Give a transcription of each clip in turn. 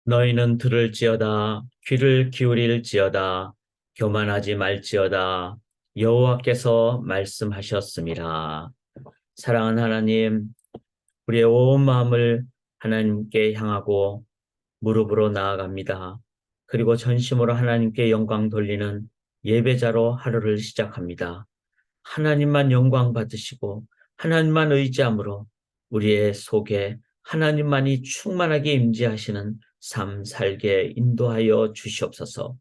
너희는 들을지어다 귀를 기울일지어다 교만하지 말지어다 여호와께서 말씀하셨습니다. 사랑하는 하나님, 우리의 온 마음을 하나님께 향하고 무릎으로 나아갑니다. 그리고 전심으로 하나님께 영광 돌리는 예배자로 하루를 시작합니다. 하나님만 영광 받으시고 하나님만 의지함으로 우리의 속에 하나님만이 충만하게 임재하시는 삶 살게 인도하여 주시옵소서.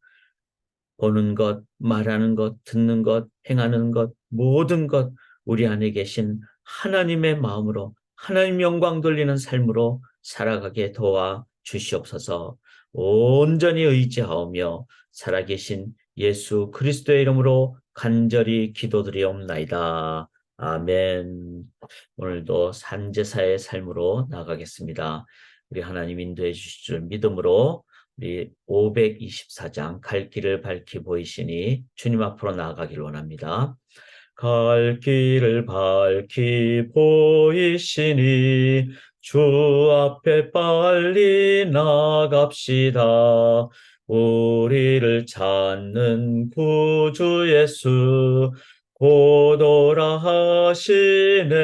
보는 것, 말하는 것, 듣는 것, 행하는 것, 모든 것 우리 안에 계신 하나님의 마음으로 하나님 영광 돌리는 삶으로 살아가게 도와 주시옵소서. 온전히 의지하오며 살아계신 예수 그리스도의 이름으로 간절히 기도드리옵나이다. 아멘. 오늘도 산제사의 삶으로 나가겠습니다. 우리 하나님 인도해 주실 줄 믿음으로 우리 524장 갈 길을 밝히 보이시니 주님 앞으로 나아가길 원합니다. 갈 길을 밝히 보이시니 주 앞에 빨리 나갑시다. 우리를 찾는 구주 예수 곧 오라 하시네.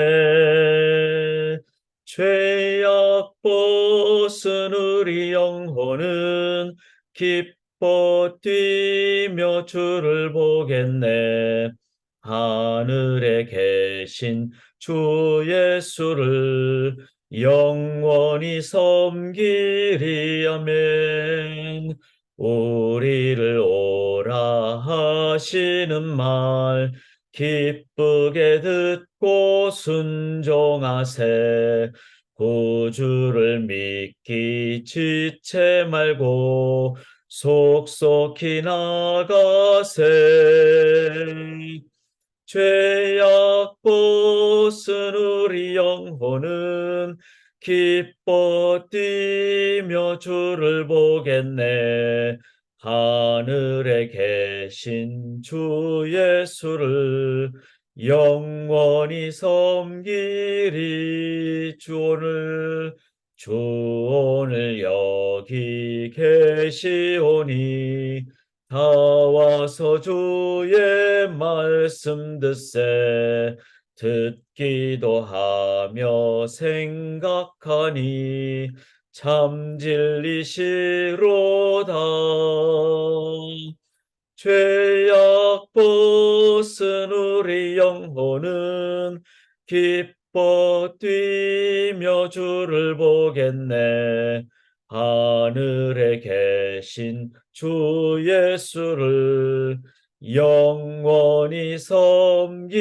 죄악 벗은 우리 영혼은 기뻐 뛰며 주를 보겠네. 하늘에 계신 주 예수를 영원히 섬기리. 아멘. 우리를 오라 하시는 말 기쁘게 듣고 순종하세. 구주를 믿기 지체 말고 속속히 나가세. 죄악 벗은 우리 영혼은 기뻐 뛰며 주를 보겠네. 하늘에 계신 주 예수를 영원히 섬기리. 주 오늘 여기 계시오니 다 와서 주의 말씀 듣세. 듣기도 하며 생각하니 참 진리시로다. 죄악 벗은 우리 영혼은 기뻐 뛰며 주를 보겠네. 하늘에 계신 주 예수를 영원히 섬기리.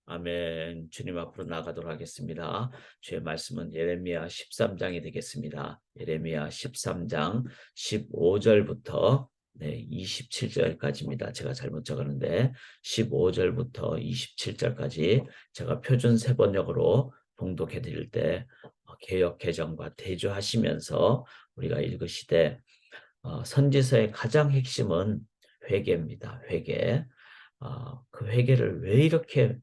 아멘. 주님 앞으로 나가도록 하겠습니다. 주의 말씀은 예레미야 13장이 되겠습니다. 예레미야 13장 15절부터 27절까지입니다. 제가 잘못 적었는데 15절부터 27절까지 제가 표준 세번역으로 봉독해 드릴 때 개역 개정과 대조하시면서 우리가 읽으시되 선지서의 가장 핵심은 회개입니다. 회개. 그 회개를 왜 이렇게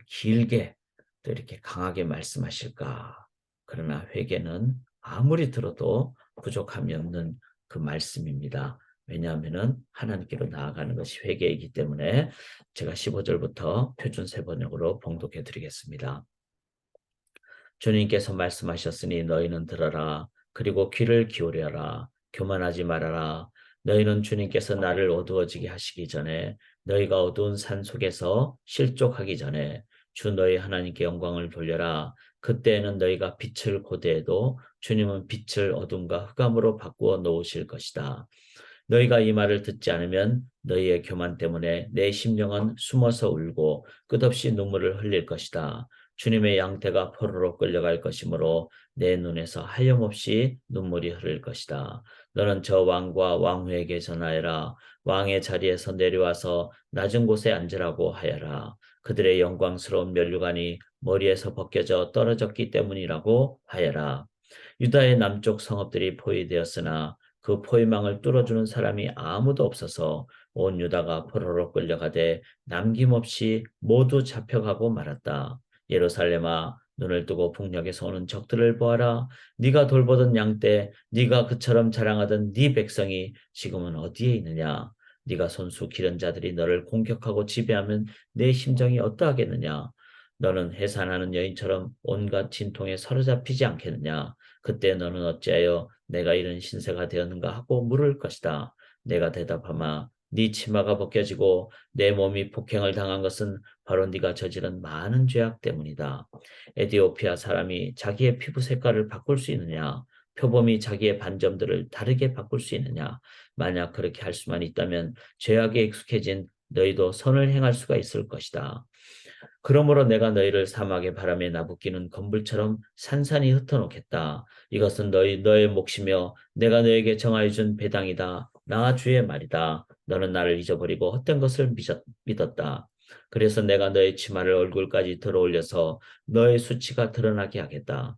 길게 또 이렇게 강하게 말씀하실까? 그러나 회개는 아무리 들어도 부족함이 없는 그 말씀입니다. 왜냐하면 하나님께로 나아가는 것이 회개이기 때문에 제가 15절부터 표준 세번역으로 봉독해 드리겠습니다. 주님께서 말씀하셨으니 너희는 들어라. 그리고 귀를 기울여라. 교만하지 말아라. 너희는 주님께서 나를 어두워지게 하시기 전에 너희가 어두운 산 속에서 실족하기 전에 주 너희 하나님께 영광을 돌려라. 그때에는 너희가 빛을 고대해도 주님은 빛을 어둠과 흑암으로 바꾸어 놓으실 것이다. 너희가 이 말을 듣지 않으면 너희의 교만 때문에 내 심령은 숨어서 울고 끝없이 눈물을 흘릴 것이다. 주님의 양태가 포로로 끌려갈 것이므로 내 눈에서 하염없이 눈물이 흐를 것이다. 너는 저 왕과 왕후에게 전하여라. 왕의 자리에서 내려와서 낮은 곳에 앉으라고 하여라. 그들의 영광스러운 면류관이 머리에서 벗겨져 떨어졌기 때문이라고 하여라. 유다의 남쪽 성읍들이 포위되었으나 그 포위망을 뚫어주는 사람이 아무도 없어서 온 유다가 포로로 끌려가되 남김없이 모두 잡혀가고 말았다. 예루살렘아, 눈을 뜨고 북녘에서 오는 적들을 보아라. 네가 돌보던 양 때 네가 그처럼 자랑하던 네 백성이 지금은 어디에 있느냐? 네가 손수 기른 자들이 너를 공격하고 지배하면 내 심정이 어떠하겠느냐? 너는 해산하는 여인처럼 온갖 진통에 사로잡히지 않겠느냐? 그때 너는 어찌하여 내가 이런 신세가 되었는가 하고 물을 것이다. 내가 대답하마 네 치마가 벗겨지고 내 몸이 폭행을 당한 것은 바로 네가 저지른 많은 죄악 때문이다. 에디오피아 사람이 자기의 피부 색깔을 바꿀 수 있느냐? 표범이 자기의 반점들을 다르게 바꿀 수 있느냐? 만약 그렇게 할 수만 있다면 죄악에 익숙해진 너희도 선을 행할 수가 있을 것이다. 그러므로 내가 너희를 사막의 바람에 나부끼는 건불처럼 산산이 흩어놓겠다. 이것은 너의 몫이며 내가 너에게 정하여 준 배당이다. 나 주의 말이다. 너는 나를 잊어버리고 헛된 것을 믿었다. 그래서 내가 너의 치마를 얼굴까지 들어올려서 너의 수치가 드러나게 하겠다.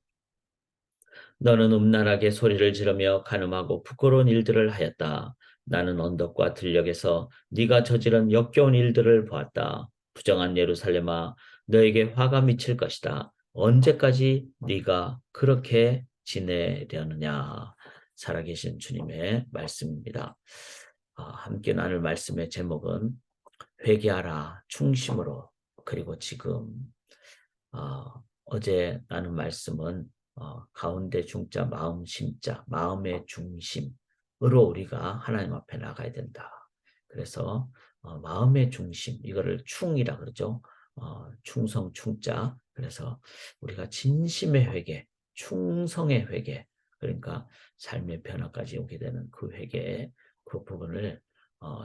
너는 음란하게 소리를 지르며 간음하고 부끄러운 일들을 하였다. 나는 언덕과 들녘에서 네가 저지른 역겨운 일들을 보았다. 부정한 예루살렘아, 너에게 화가 미칠 것이다. 언제까지 네가 그렇게 지내려느냐? 살아계신 주님의 말씀입니다. 함께 나눌 말씀의 제목은 회개하라 충심으로. 그리고 지금 어제 나눈 말씀은 가운데 중자 마음 심자 마음의 중심으로 우리가 하나님 앞에 나가야 된다. 그래서 마음의 중심 이거를 충이라 그러죠. 충성 충자. 그래서 우리가 진심의 회개, 충성의 회개, 그러니까 삶의 변화까지 오게 되는 그 회개, 그 부분을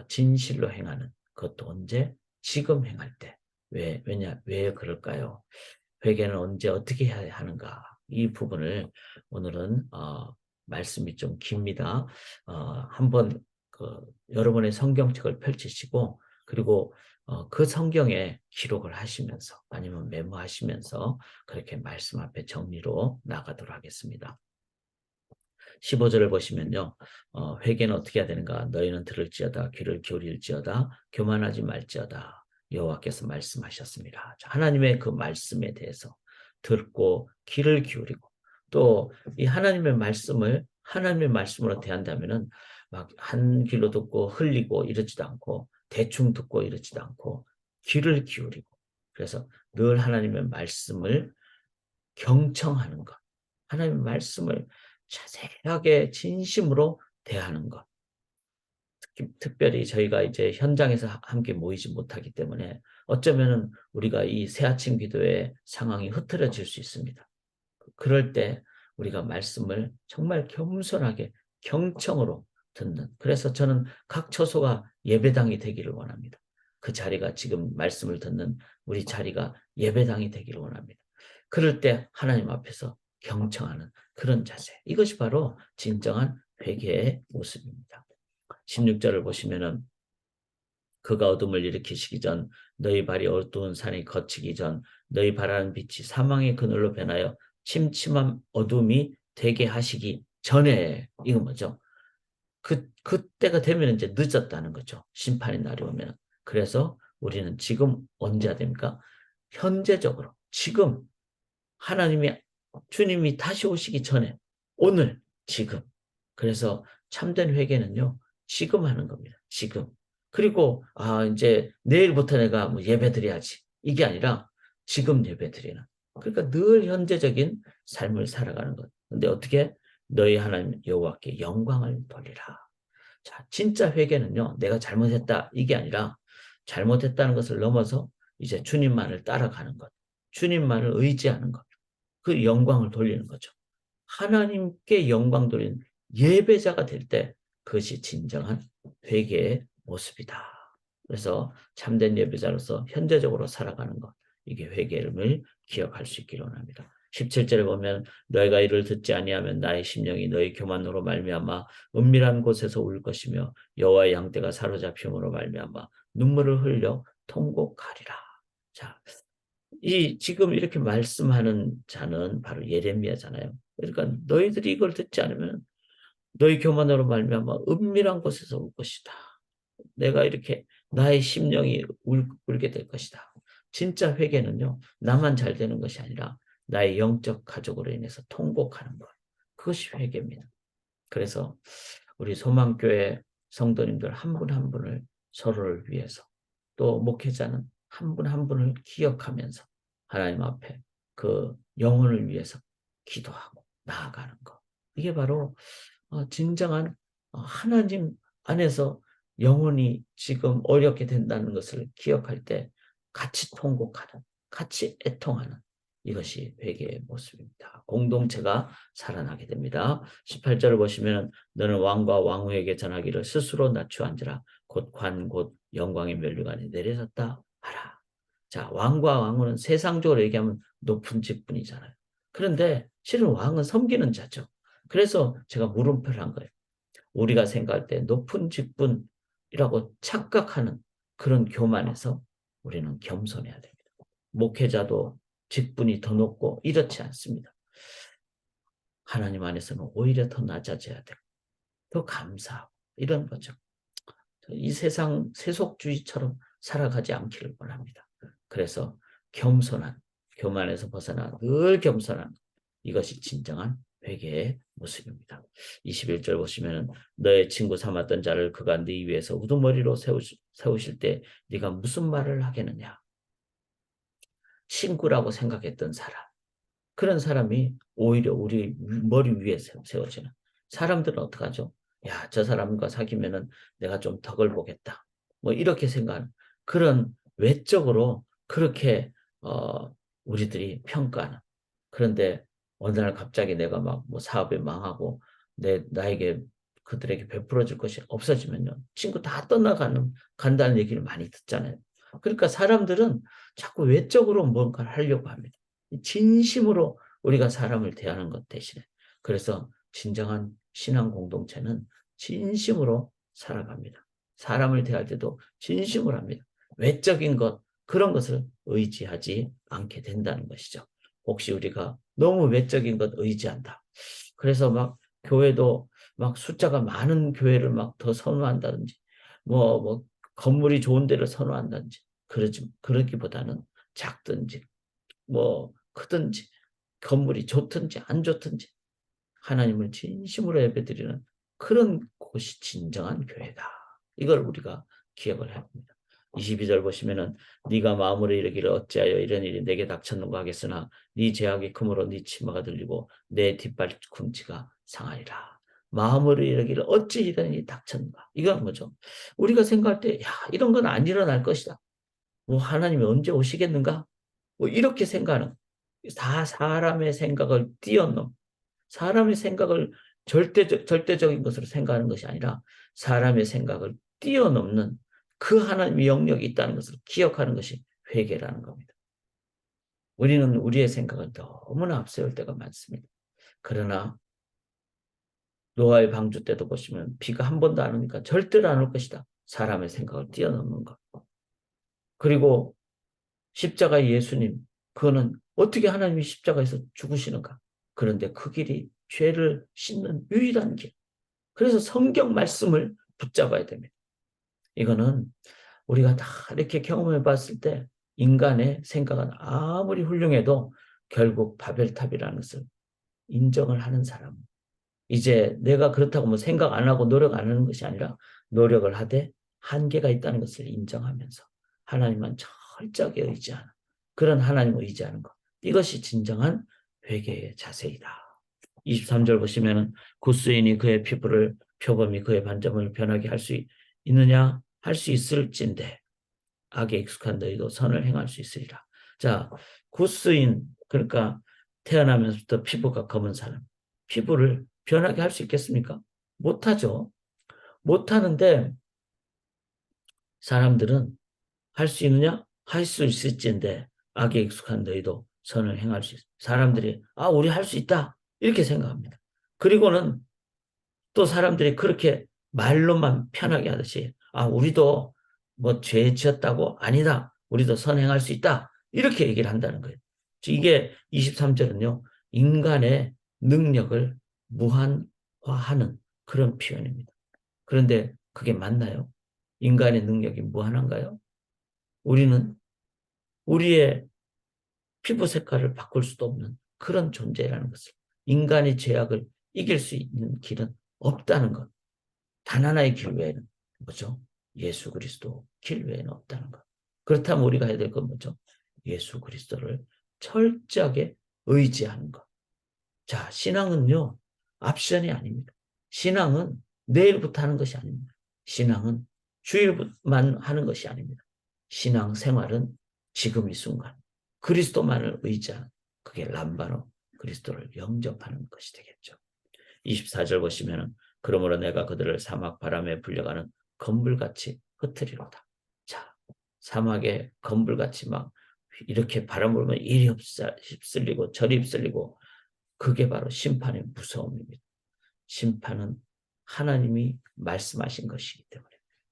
진실로 행하는 그것도 언제? 지금 행할 때. 왜 그럴까요? 회개는 언제 어떻게 해야 하는가? 이 부분을 오늘은 말씀이 좀 깁니다. 한번 여러분의 성경책을 펼치시고 그리고 그 성경에 기록을 하시면서 아니면 메모하시면서 그렇게 말씀 앞에 정리로 나가도록 하겠습니다. 15절을 보시면요. 회개는 어떻게 해야 되는가? 너희는 들을지어다 귀를 기울일지어다 교만하지 말지어다. 여호와께서 말씀하셨습니다. 하나님의 그 말씀에 대해서 듣고 귀를 기울이고 또 이 하나님의 말씀으로 대한다면은 막 한 귀로 듣고 흘리고 이러지도 않고 대충 듣고 이러지도 않고 귀를 기울이고 그래서 늘 하나님의 말씀을 경청하는 것. 하나님의 말씀을 자세하게 진심으로 대하는 것. 특별히 저희가 이제 현장에서 함께 모이지 못하기 때문에 어쩌면은 우리가 이 새아침 기도의 상황이 흐트러질 수 있습니다. 그럴 때 우리가 말씀을 정말 겸손하게 경청으로 듣는. 그래서 저는 각 처소가 예배당이 되기를 원합니다. 그 자리가 지금 말씀을 듣는 우리 자리가 예배당이 되기를 원합니다. 그럴 때 하나님 앞에서 경청하는 그런 자세. 이것이 바로 진정한 회개의 모습입니다. 16절을 보시면은 그가 어둠을 일으키시기 전 너희 발이 어두운 산에 거치기 전 너희 바라는 빛이 사망의 그늘로 변하여 침침한 어둠이 되게 하시기 전에 이건 뭐죠? 그때가 되면 이제 늦었다는 거죠. 심판의 날이 오면. 그래서 우리는 지금 언제가 됩니까? 현재적으로 지금 주님이 다시 오시기 전에 오늘 지금. 그래서 참된 회개는요. 지금 하는 겁니다. 지금. 그리고 이제 내일부터 내가 뭐 예배 드려야지. 이게 아니라 지금 예배 드리는. 그러니까 늘 현재적인 삶을 살아가는 것. 근데 어떻게 너희 하나님 여호와께 영광을 돌리라. 자, 진짜 회개는요. 내가 잘못했다. 이게 아니라 잘못했다는 것을 넘어서 이제 주님만을 따라가는 것. 주님만을 의지하는 것. 그 영광을 돌리는 거죠. 하나님께 영광 돌리는 예배자가 될 때 그것이 진정한 회개의 모습이다. 그래서 참된 예배자로서 현재적으로 살아가는 것. 이게 회개를 기억할 수 있기를 원합니다. 17절에 보면 너희가 이를 듣지 아니하면 나의 심령이 너희 교만으로 말미암아 은밀한 곳에서 울 것이며 여호와의 양떼가 사로잡힘으로 말미암아 눈물을 흘려 통곡하리라. 자, 지금 이렇게 말씀하는 자는 바로 예레미야잖아요. 그러니까 너희들이 이걸 듣지 않으면 너희 교만으로 말미암아 은밀한 곳에서 울 것이다. 내가 이렇게 나의 심령이 울게 될 것이다. 진짜 회개는요. 나만 잘 되는 것이 아니라 나의 영적 가족으로 인해서 통곡하는 것. 그것이 회개입니다. 그래서 우리 소망교회 성도님들 한 분 한 분을 서로를 위해서 또 목회자는 한 분 한 분을 기억하면서 하나님 앞에 그 영혼을 위해서 기도하고 나아가는 것. 이게 바로 진정한 하나님 안에서 영혼이 지금 어렵게 된다는 것을 기억할 때 같이 통곡하는, 같이 애통하는 이것이 회개의 모습입니다. 공동체가 살아나게 됩니다. 18절을 보시면 너는 왕과 왕후에게 전하기를 스스로 낮추어 앉으라. 곧 관, 곧 영광의 면류관에 내려졌다 하라. 자, 왕과 왕후는 세상적으로 얘기하면 높은 직분이잖아요. 그런데 실은 왕은 섬기는 자죠. 그래서 제가 물음표를 한 거예요. 우리가 생각할 때 높은 직분이라고 착각하는 그런 교만에서 우리는 겸손해야 됩니다. 목회자도 직분이 더 높고 이렇지 않습니다. 하나님 안에서는 오히려 더 낮아져야 되고 더 감사하고 이런 거죠. 이 세상 세속주의처럼 살아가지 않기를 원합니다. 그래서 겸손한, 교만에서 벗어나 늘 겸손한 이것이 진정한 회개의 모습입니다. 21절 보시면 너의 친구 삼았던 자를 그가 네 위에서 우두머리로 세우실 때 네가 무슨 말을 하겠느냐. 친구라고 생각했던 사람. 그런 사람이 오히려 우리 머리 위에 세워지는. 사람들은 어떡하죠? 야, 저 사람과 사귀면은 내가 좀 덕을 보겠다. 뭐 이렇게 생각하는 그런 외적으로 그렇게 우리들이 평가하는. 그런데 어느 날 갑자기 내가 막 뭐 사업이 망하고 나에게 그들에게 베풀어 줄 것이 없어지면요. 친구 다 떠나가는 간다는 얘기를 많이 듣잖아요. 그러니까 사람들은 자꾸 외적으로 뭔가를 하려고 합니다. 진심으로 우리가 사람을 대하는 것 대신에. 그래서 진정한 신앙 공동체는 진심으로 살아갑니다. 사람을 대할 때도 진심으로 합니다. 외적인 것, 그런 것을 의지하지 않게 된다는 것이죠. 혹시 우리가 너무 외적인 것 의지한다. 그래서 막 교회도 막 숫자가 많은 교회를 막 더 선호한다든지, 뭐 건물이 좋은 데를 선호한다든지, 그러기보다는 작든지, 뭐 크든지, 건물이 좋든지 안 좋든지, 하나님을 진심으로 예배드리는 그런 곳이 진정한 교회다. 이걸 우리가 기억을 해야 합니다. 22절 보시면은 네가 마음으로 이르기를 어찌하여 이런 일이 내게 닥쳤는가 하겠으나 네 죄악이 크므로 네 치마가 들리고 내 뒷발꿈치가 상하리라. 마음으로 이르기를 어찌 이런 일이 닥쳤는가. 이건 뭐죠? 우리가 생각할 때 야, 이런 건 안 일어날 것이다. 뭐 하나님이 언제 오시겠는가? 뭐 이렇게 생각하는 다 사람의 생각을 뛰어넘 사람의 생각을 절대적인 것으로 생각하는 것이 아니라 사람의 생각을 뛰어넘는 그 하나님의 영역이 있다는 것을 기억하는 것이 회개라는 겁니다. 우리는 우리의 생각을 너무나 앞세울 때가 많습니다. 그러나 노아의 방주 때도 보시면 비가 한 번도 안 오니까 절대로 안 올 것이다. 사람의 생각을 뛰어넘는 것. 그리고 십자가의 예수님, 그거는 어떻게 하나님이 십자가에서 죽으시는가? 그런데 그 길이 죄를 씻는 유일한 길. 그래서 성경 말씀을 붙잡아야 됩니다. 이거는 우리가 다 이렇게 경험해 봤을 때 인간의 생각은 아무리 훌륭해도 결국 바벨탑이라는 것을 인정을 하는 사람. 이제 내가 그렇다고 뭐 생각 안 하고 노력 안 하는 것이 아니라 노력을 하되 한계가 있다는 것을 인정하면서 하나님만 철저하게 의지하는 그런 하나님을 의지하는 것. 이것이 진정한 회개의 자세이다. 23절 보시면은 구스인이 그의 피부를 표범이 그의 반점을 변하게 할 수 있느냐? 할 수 있을진데 악에 익숙한 너희도 선을 행할 수 있으리라. 자, 구스인 그러니까 태어나면서부터 피부가 검은 사람 피부를 변하게 할 수 있겠습니까? 못하죠. 못하는데 사람들은 할 수 있느냐? 할 수 있을진데 악에 익숙한 너희도 선을 행할 수 있어. 사람들이 우리 할 수 있다 이렇게 생각합니다. 그리고는 또 사람들이 그렇게 말로만 편하게 하듯이 우리도 뭐 죄 지었다고 아니다. 우리도 선행할 수 있다. 이렇게 얘기를 한다는 거예요. 이게 23절은요. 인간의 능력을 무한화하는 그런 표현입니다. 그런데 그게 맞나요? 인간의 능력이 무한한가요? 우리는 우리의 피부 색깔을 바꿀 수도 없는 그런 존재라는 것을, 인간의 죄악을 이길 수 있는 길은 없다는 것. 단 하나의 길 외에는 뭐죠? 예수 그리스도 길 외에는 없다는 것. 그렇다면 우리가 해야 될 건 뭐죠? 예수 그리스도를 철저하게 의지하는 것. 자, 신앙은요, 옵션이 아닙니다. 신앙은 내일부터 하는 것이 아닙니다. 신앙은 주일만 하는 것이 아닙니다. 신앙 생활은 지금 이 순간 그리스도만을 의지하는, 그게 람바노 그리스도를 영접하는 것이 되겠죠. 24절 보시면은 그러므로 내가 그들을 사막 바람에 불려가는 건불같이 흩트리로다. 자, 사막에 건불같이 막 이렇게 바람 불면 이리 휩쓸리고 저리 휩쓸리고, 그게 바로 심판의 무서움입니다. 심판은 하나님이 말씀하신 것이기 때문에,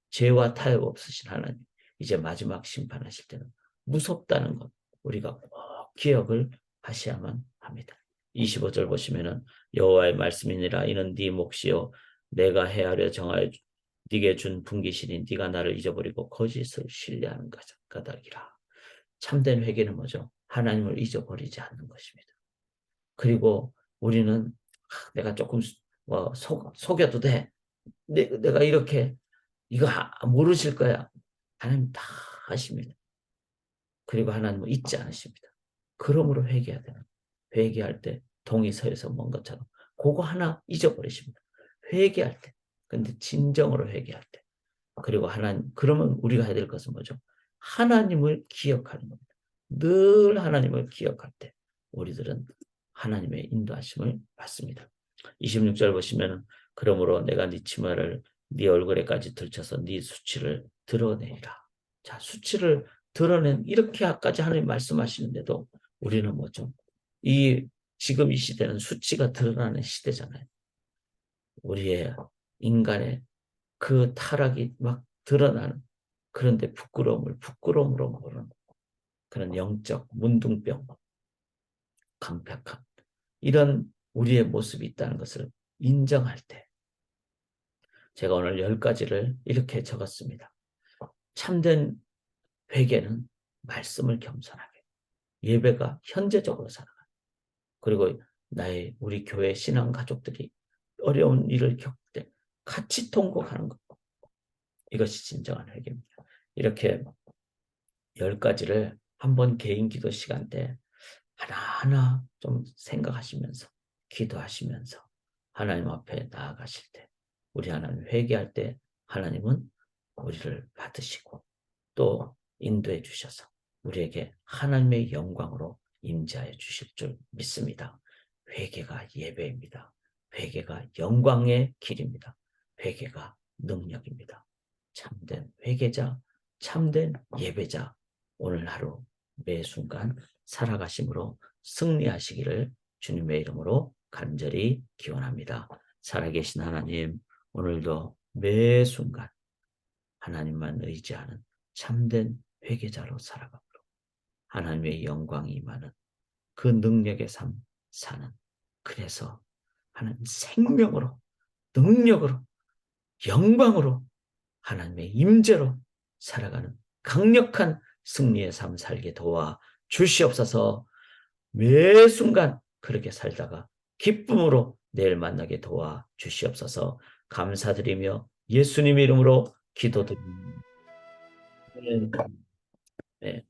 죄와 타협 없으신 하나님, 이제 마지막 심판하실 때는 무섭다는 것, 우리가 꼭 기억을 하셔야만 합니다. 25절 보시면은 여호와의 말씀이니라 이는 네 몫이요 내가 헤아려 정하여 네게 준 분깃이니 네가 나를 잊어버리고 거짓을 신뢰하는 까닭이라. 참된 회개는 뭐죠? 하나님을 잊어버리지 않는 것입니다. 그리고 우리는 내가 조금 속여도 돼. 내가 이렇게 이거 모르실 거야. 하나님 다 아십니다. 그리고 하나님은 잊지 않으십니다. 그러므로 회개해야 되는, 회개할 때 동이 서에서 먼 것처럼 그거 하나 잊어버리십니다. 회개할 때. 근데 진정으로 회개할 때. 그리고 하나님, 그러면 우리가 해야 될 것은 뭐죠? 하나님을 기억하는 겁니다. 늘 하나님을 기억할 때 우리들은 하나님의 인도하심을 받습니다. 26절 보시면 그러므로 내가 네 치마를 네 얼굴에까지 들쳐서 네 수치를 드러내리라. 자, 수치를 드러낸, 이렇게까지 하나님 말씀하시는데도 우리는 뭐죠? 지금 이 시대는 수치가 드러나는 시대잖아요. 우리의 인간의 그 타락이 막 드러나는, 그런데 부끄러움으로 모르는 그런 영적 문둥병, 강팍함, 이런 우리의 모습이 있다는 것을 인정할 때, 제가 오늘 10가지를 이렇게 적었습니다. 참된 회개는 말씀을 겸손하게, 예배가 현재적으로 살아가는, 그리고 우리 교회 신앙 가족들이 어려운 일을 겪을 때 같이 통곡하는 것, 이것이 진정한 회개입니다. 이렇게 10가지를 한번 개인 기도 시간 때 하나하나 좀 생각하시면서 기도하시면서 하나님 앞에 나아가실 때, 우리 하나님 회개할 때 하나님은 우리를 받으시고 또 인도해 주셔서 우리에게 하나님의 영광으로 임재하여 주실 줄 믿습니다. 회개가 예배입니다. 회개가 영광의 길입니다. 회개가 능력입니다. 참된 회개자, 참된 예배자, 오늘 하루 매 순간 살아가심으로 승리하시기를 주님의 이름으로 간절히 기원합니다. 살아계신 하나님, 오늘도 매 순간 하나님만 의지하는 참된 회개자로 살아가므로 하나님의 영광이 임하는 그 능력의 삶 사는, 그래서 하나님 생명으로, 능력으로, 영광으로, 하나님의 임재로 살아가는 강력한 승리의 삶 살게 도와 주시옵소서. 매 순간 그렇게 살다가 기쁨으로 내일 만나게 도와 주시옵소서. 감사드리며 예수님 이름으로 기도드립니다. 네.